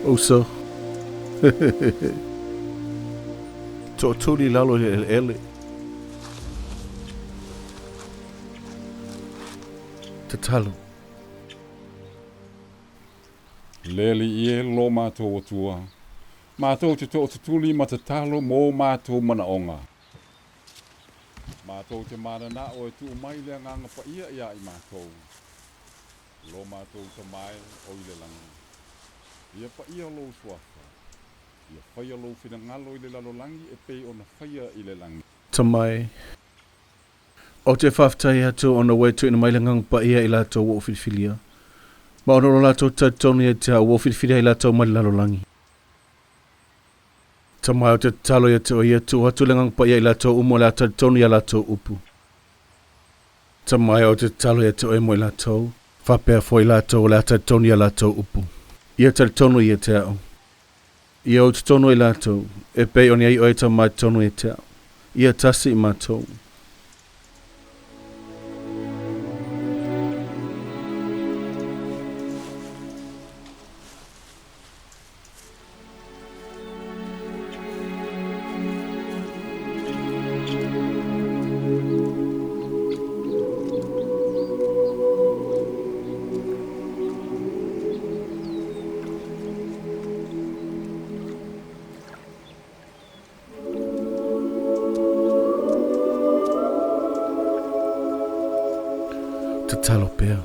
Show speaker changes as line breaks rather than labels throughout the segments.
Oso. To tuli lalo ele. Tatalo.
Leli ie lo mātou atua. Mātou te tō te tuli ma te talo mō mātou manaonga. Mātou te marana o e tu mai lea nganga pa ia i mātou. Lo mātou te mai o i le langi. Ia pa ia lo suafa. Ia whaia lo whina ngalo i le lalo langi e pei o na whaia i le langi.
Tamai. O te whaftai atu o na wetu ina mai le ngang pa ia i latou o whiwhilia. Ma ono lo latou tautonu e te au o whiwhilia i latou mai lalo langi. Tamai o te talo ia te o ia tu atu le ngang pa ia i latou umo le tautonu ia latou upu. Tamai o te talo ia te o e mo i latou. Whapea fo i latou o le tautonu ia latou upu. Ia tautonu ia te au. Ia o te tonu i latou. E pei o ni ai o e tamai tonu ia te au. Ia tasi i mātou. Tatalo pea.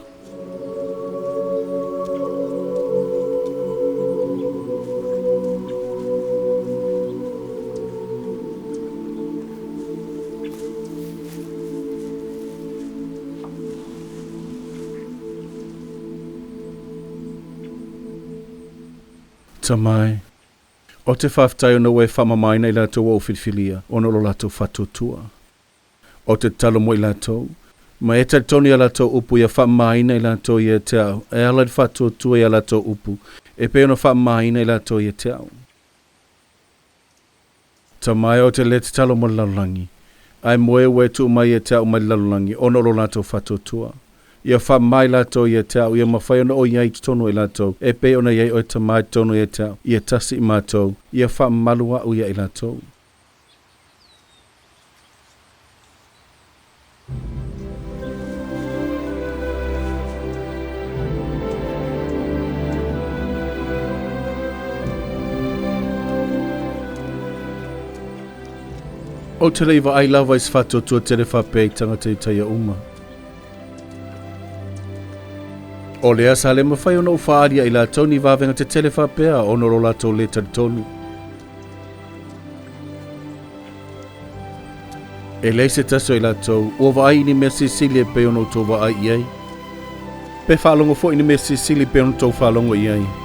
Tamai. O te whaftai o na we whamamaina i latou o whiwhilia, o no lo latou faatuatua. O te talo mo i latou. Ma e talitonu ia latou upu ia whaamaina i latou ia te au. E ala di faatuatua ia latou upu. E pe ona whaamaina i latou ia te au. Tamai o te le te talo mo lalulangi. Ai moe we tu mai ia te au mai lalulangi. Ono lo latou faatuatua. Ia whaamai latou ia te au. Ia mawhai ona o iai tonu i latou. E pe ona iai o tamai tonu ia te au. Ia tasi i mātou. Ia whaamalua u ia i latou. O te leiva ai lawa is faatuatua te le whapea i tangata i taia uma. O lea sa le mawhai o na uwhaaria i latou ni wawenga te tele whapea o noro latou le talitonu. E lei se taso i latou, ua waai ni mea sisili e pe ono tō waai iai. Pe whaalongo fo i ni mea sisili pe ono tō whaalongo iai.